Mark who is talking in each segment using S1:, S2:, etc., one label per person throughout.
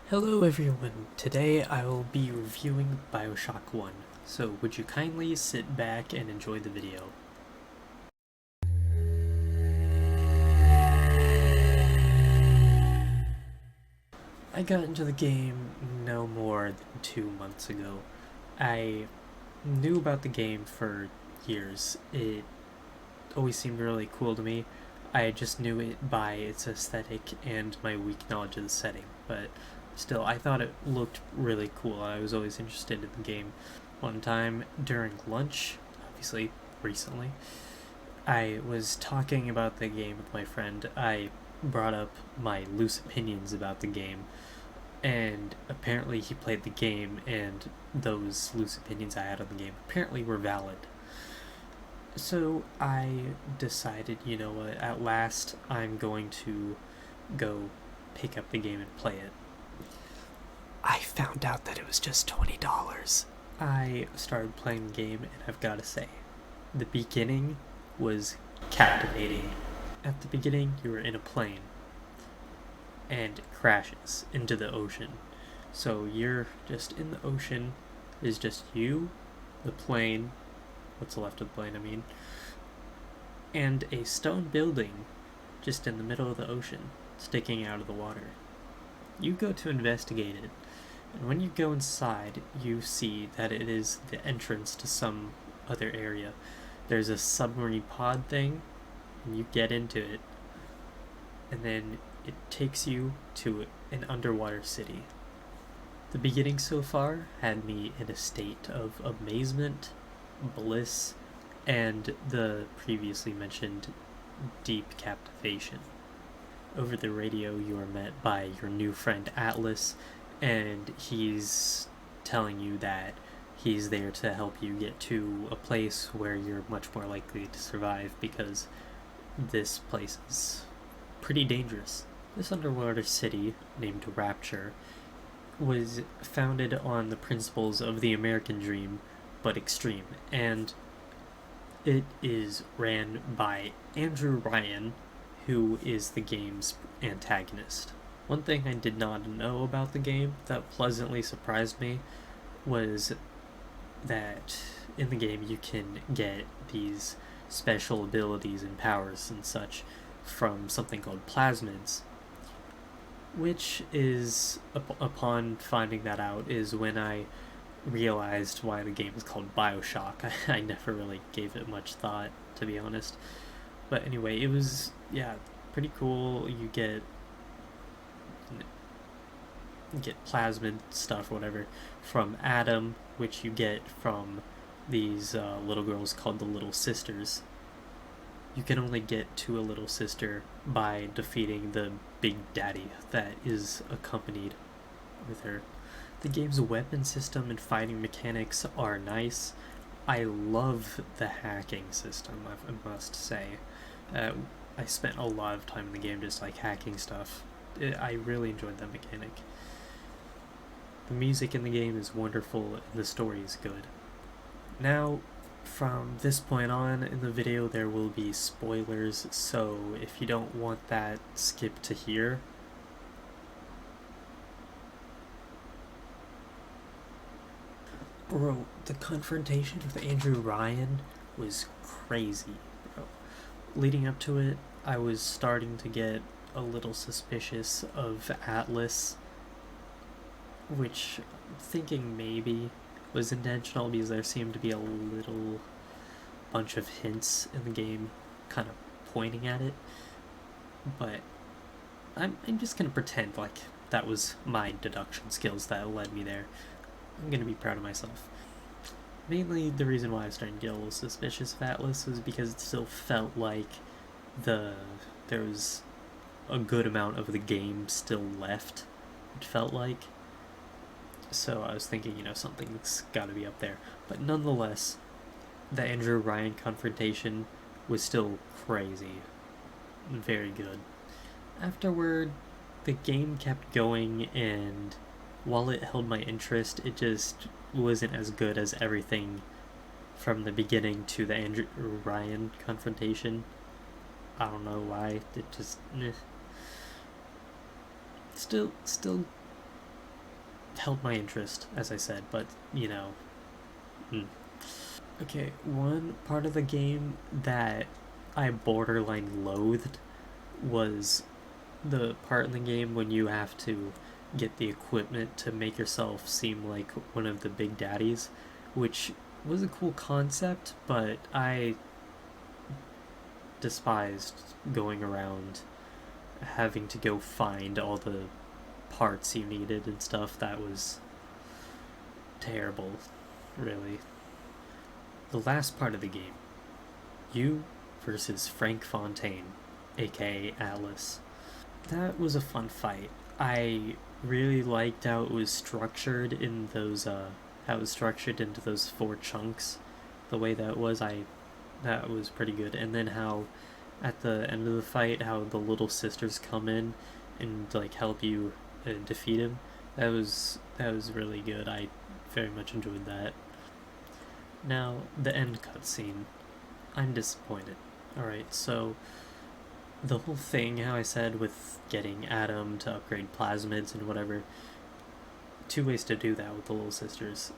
S1: Hello everyone, today I will be reviewing Bioshock 1, so would you kindly sit back and enjoy the video. I got into the game no more than 2 months ago. I knew about the game for years. It always seemed really cool to me. I just knew it by its aesthetic and my weak knowledge of the setting, but still, I thought it looked really cool. I was always interested in the game. One time during lunch, obviously recently, I was talking about the game with my friend. I brought up my loose opinions about the game, and apparently he played the game, and those loose opinions I had on the game apparently were valid. So I decided, you know what, at last I'm going to go pick up the game and play it. I found out that it was just $20. I started playing the game, and I've got to say, the beginning was captivating. At the beginning, you were in a plane, and it crashes into the ocean. So you're just in the ocean, is just you, the plane, what's left of the plane, I mean, and a stone building just in the middle of the ocean, sticking out of the water. You go to investigate it, and when you go inside, you see that it is the entrance to some other area. There's a submarine pod thing, and you get into it, and then it takes you to an underwater city. The beginning so far had me in a state of amazement, bliss, and the previously mentioned deep captivation. Over the radio, you are met by your new friend Atlas, and he's telling you that he's there to help you get to a place where you're much more likely to survive because this place is pretty dangerous. This underwater city, named Rapture, was founded on the principles of the American dream, but extreme, and it is ran by Andrew Ryan, who is the game's antagonist. One thing I did not know about the game that pleasantly surprised me was that in the game you can get these special abilities and powers and such from something called plasmids, which is, upon finding that out, is when I realized why the game is called Bioshock. I never really gave it much thought, to be honest. But anyway, it was, yeah, pretty cool. You get plasmid stuff, whatever, from Adam, which you get from these little girls called the Little Sisters. You can only get to a little sister by defeating the Big Daddy that is accompanied with her. The game's weapon system and fighting mechanics are nice. I love the hacking system, I must say. I spent a lot of time in the game just like hacking stuff. I really enjoyed that mechanic. The music in the game is wonderful and the story is good. Now, from this point on in the video there will be spoilers, so if you don't want that, skip to here. Bro, the confrontation with Andrew Ryan was crazy, bro. Leading up to it, I was starting to get a little suspicious of Atlas, which I'm thinking maybe was intentional because there seemed to be a little bunch of hints in the game kind of pointing at it. But I'm just gonna pretend like that was my deduction skills that led me there. I'm gonna be proud of myself. Mainly the reason why I was starting to get a little suspicious of Atlas was because it still felt like there was a good amount of the game still left, it felt like. So I was thinking, something's gotta be up there. But nonetheless, the Andrew Ryan confrontation was still crazy. Very good. Afterward, the game kept going, and while it held my interest, it just wasn't as good as everything from the beginning to the Andrew Ryan confrontation. I don't know why. It just still held my interest, as I said, but, you know. Okay, one part of the game that I borderline loathed was the part in the game when you have to get the equipment to make yourself seem like one of the big daddies, which was a cool concept, but I despised going around having to go find all the parts you needed and stuff. That was terrible, really. The last part of the game, you versus Frank Fontaine, aka Atlas. That was a fun fight. I really liked how it was structured in those how it was structured into those 4 chunks. The way that was, that was pretty good. And then how at the end of the fight, how the little sisters come in and like help you defeat him. That was really good. I very much enjoyed that. Now, the end cutscene. I'm disappointed. Alright, so the whole thing, how I said with getting Adam to upgrade plasmids and whatever, 2 ways to do that with the little sisters.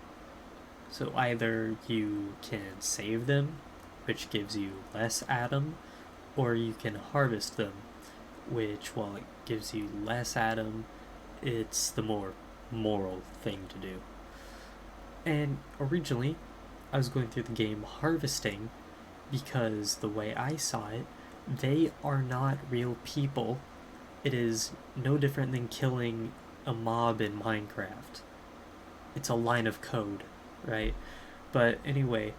S1: So either you can save them, which gives you less Adam, or you can harvest them, which, while it gives you less Adam, it's the more moral thing to do. And originally, I was going through the game harvesting because the way I saw it, they are not real people. It is no different than killing a mob in Minecraft. It's a line of code, right? But anyway,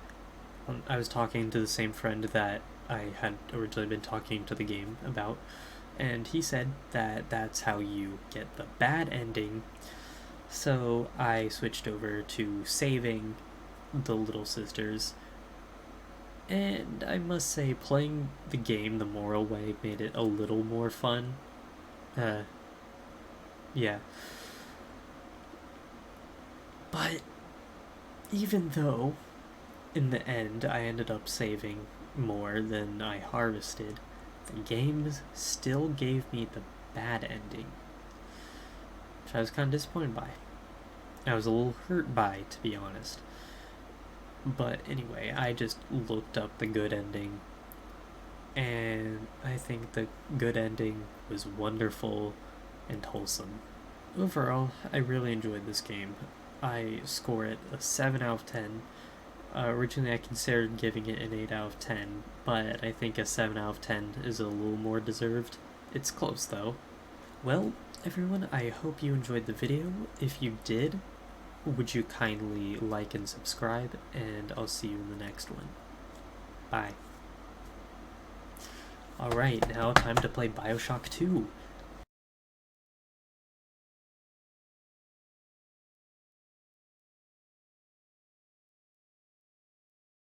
S1: I was talking to the same friend that I had originally been talking to the game about, and he said that that's how you get the bad ending. So I switched over to saving the little sisters, and I must say, playing the game the moral way made it a little more fun. Yeah. But even though in the end I ended up saving more than I harvested, the game still gave me the bad ending, which I was kind of disappointed by. I was a little hurt by, to be honest. But anyway, I just looked up the good ending, and I think the good ending was wonderful and wholesome. Overall, I really enjoyed this game. I score it a 7 out of 10. Originally, I considered giving it an 8 out of 10, but I think a 7 out of 10 is a little more deserved. It's close, though. Well, everyone, I hope you enjoyed the video. If you did, would you kindly like and subscribe, and I'll see you in the next one. Bye. Alright, now time to play Bioshock 2.